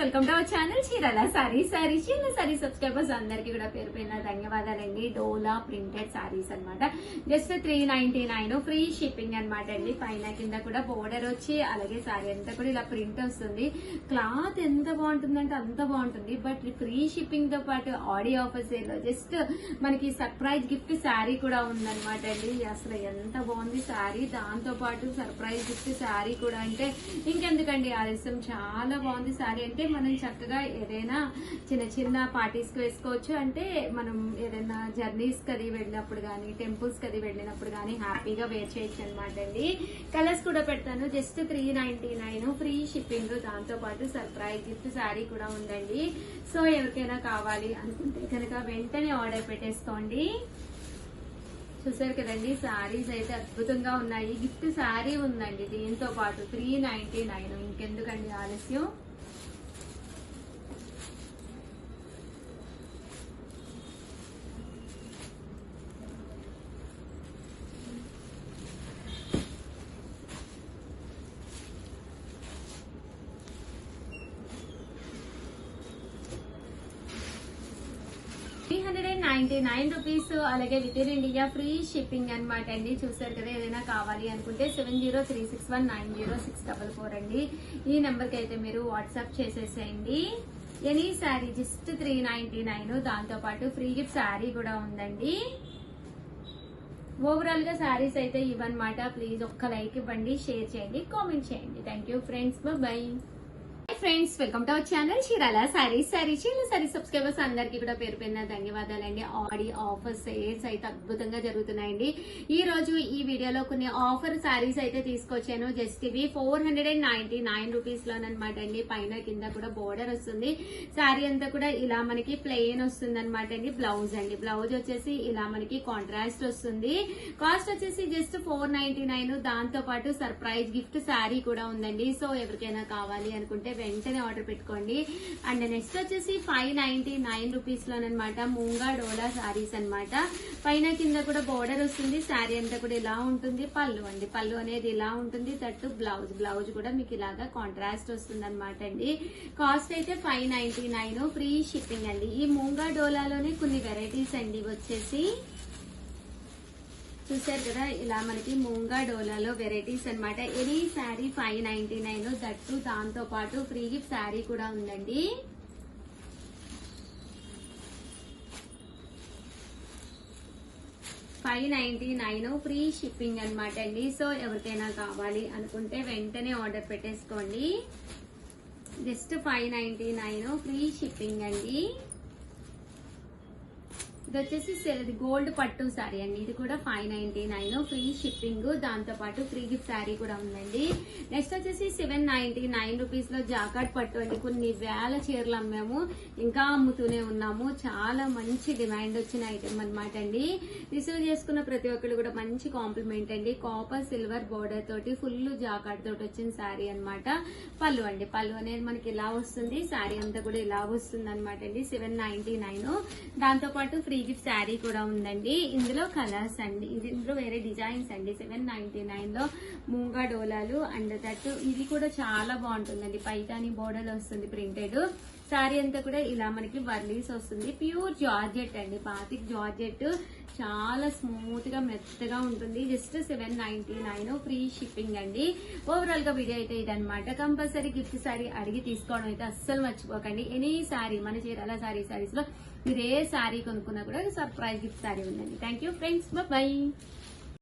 Welcome to our channel Chirala saris sorry subscribers అందరికి కూడా పేరు పేరున ధన్యవాదాలండి. డోలా ప్రింటెడ్ సారీస్ అన్నమాట. జస్ట్ 399 ఫ్రీ షిప్పింగ్ అన్నమాట అండి. పైన కింద కూడా బోర్డర్ వచ్చి అలాగే సారీ అంతా కూడా ఇలా ప్రింట్ వస్తుంది. క్లాత్ ఎంత బాగుంటుందంటే అంత బాగుంటుంది. బట్ ఫ్రీ షిప్పింగ్ తో పాటు ఆడియో ఆఫర్ సేల్ లో జస్ట్ మనకి సర్ప్రైజ్ గిఫ్ట్ సారీ కూడా ఉందన్నమాట అండి. అసలు ఎంత బాగుంది సారీ, దాంతో పాటు సర్ప్రైజ్ గిఫ్ట్ సారీ కూడా అంటే ఇంకెందుకండి ఆలస్యం. చాలా బాగుంది సారీ. అంటే మనం చక్కగా ఏదైనా చిన్న చిన్న పార్టీస్ కి వేసుకోవచ్చు. అంటే మనం ఏదైనా జర్నీస్ కది వెళ్ళినప్పుడు గానీ, టెంపుల్స్ కది వెళ్ళినప్పుడు గానీ హ్యాపీగా వేర్ చేయొచ్చు అనమాట అండి. కలర్స్ కూడా పెడతాను. జస్ట్ 399 ఫ్రీ షిప్పింగ్, దాంతో పాటు సర్ప్రైజ్ గిఫ్ట్ సారీ కూడా ఉందండి. సో ఎవరికైనా కావాలి అనుకుంటే కనుక వెంటనే ఆర్డర్ పెట్టేసుకోండి. చూసారు కదండి, సారీస్ అయితే అద్భుతంగా ఉన్నాయి. గిఫ్ట్ సారీ ఉందండి దీంతో పాటు 399. ఇంకెందుకండి ఆలస్యం. ₹399 అలాగే with in India free shipping అనమాట అండి. చూసారు కదా, ఏదైనా కావాలి అనుకుంటే 7036190644 అండి. ఈ నెంబర్ కి అయితే మీరు వాట్సాప్ చేసేసేయండి. ఎనీ శారీ జస్ట్ 399, దాంతో పాటు ఫ్రీ గిఫ్ట్ శారీ కూడా ఉందండి. ఓవరాల్ గా శారీస్ అయితే ఇవన్నమాట. ప్లీజ్ ఒక్క లైక్ ఇవ్వండి, షేర్ చేయండి, కామెంట్ చేయండి. Thank you friends, by. Friends, welcome to our channel Chirala saris sorry subscribers అందరికి కూడా పేరు పేరున ధన్యవాదాలండి. ఆఫర్ సేల్స్ అయితే అద్భుతంగా జరుగుతున్నాయండి. ఈ రోజు ఈ వీడియోలో కొన్ని ఆఫర్ సారీస్ అయితే తీసుకొచ్చాను. జస్ట్ ఇవి 499 రూపీస్ లోనమాట అండి. పైన కింద కూడా బోర్డర్ వస్తుంది. సారీ అంతా కూడా ఇలా మనకి ప్లెయిన్ వస్తుంది అనమాట అండి. బ్లౌజ్ అండి, బ్లౌజ్ వచ్చేసి ఇలా మనకి కాంట్రాస్ట్ వస్తుంది. కాస్ట్ వచ్చేసి జస్ట్ 499, దాంతో పాటు సర్ప్రైజ్ గిఫ్ట్ సారీ కూడా ఉందండి. సో ఎవరికైనా కావాలి అనుకుంటే వెంటనే ఆర్డర్ పెట్టుకోండి. అండ్ నెక్స్ట్ వచ్చేసి 599 రూపీస్ లోనమాట మూంగా డోలా సారీస్ అన్నమాట. పైన కింద కూడా బోర్డర్ వస్తుంది. శారీ అంతా కూడా ఇలా ఉంటుంది. పళ్ళు అండి, పళ్ళు అనేది ఇలా ఉంటుంది. తట్టు బ్లౌజ్ కూడా మీకు ఇలాగా కాంట్రాస్ట్ వస్తుంది అనమాట అండి. కాస్ట్ అయితే 599 ఫ్రీ షిప్పింగ్ అండి. ఈ మూంగా డోలాలోనే కొన్ని వెరైటీస్ అండి వచ్చేసి చూసారు కదా, ఇలా మనకి మూంగా డోలాలో వెరైటీస్ అనమాట. ఎనీ శారీ 599, దట్టు దాంతో పాటు ఫ్రీ గిఫ్ట్ శారీ కూడా ఉందండి. $599 ఫ్రీ షిప్పింగ్ అనమాట అండి. సో ఎవరికైనా కావాలి అనుకుంటే వెంటనే ఆర్డర్ పెట్టేసుకోండి. జస్ట్ 599 ఫ్రీ షిప్పింగ్ అండి. ఇది వచ్చేసి గోల్డ్ పట్టు శారీ అండి. ఇది కూడా 599 ఫ్రీ షిప్పింగ్, దాంతో పాటు ఫ్రీ గిఫ్ట్ శారీ కూడా ఉందండి. నెక్స్ట్ వచ్చేసి 799 రూపీస్ లో జాకాట్ పట్టు అండి. కొన్ని వేల చీరలు అమ్మాము, ఇంకా అమ్ముతూనే ఉన్నాము. చాలా మంచి డిమాండ్ వచ్చిన ఐటమ్ అనమాట అండి. రిసీవ్ చేసుకున్న ప్రతి ఒక్కరు కూడా మంచి కాంప్లిమెంట్ అండి. కాపర్ సిల్వర్ బోర్డర్ తోటి ఫుల్ జాకాట్ తోటి వచ్చిన శారీ అనమాట. పళ్ళు అండి, పళ్ళు అనేది మనకి ఇలా వస్తుంది. శారీ అంతా కూడా ఇలా వస్తుంది అనమాట అండి. 799, దాంతో పాటు ఫ్రీ గిఫ్ట్ శారీ కూడా ఉందండి. ఇందులో కలర్స్ అండి, ఇందులో వేరే డిజైన్స్ అండి. 799 లో మూంగా డోలాలు అండ్ దట్టు ఇది కూడా చాలా బాగుంటుందండి. పైతాని బోర్డర్ వస్తుంది ప్రింటెడ్. శారీ అంతా కూడా ఇలా మనకి వర్లీస్ వస్తుంది. ప్యూర్ జార్జెట్ అండి, బాతిక్ జార్జెట్. చాలా స్మూత్ గా మెత్తగా ఉంటుంది. జస్ట్ 799 ఫ్రీ షిప్పింగ్ అండి. ఓవరాల్ గా వీడియో అయితే ఇదనమాట. కంపల్సరీ గిఫ్ట్ శారీ అడిగి తీసుకోవడం అయితే అస్సలు మర్చిపోకండి. ఎనీ శారీ మన చీరాల సారీస్ లో మీరు ఏ శారీ కొనుక్కున్నా కూడా సర్ప్రైజ్ గిఫ్ట్ శారీ ఉందండి. Thank you friends, by.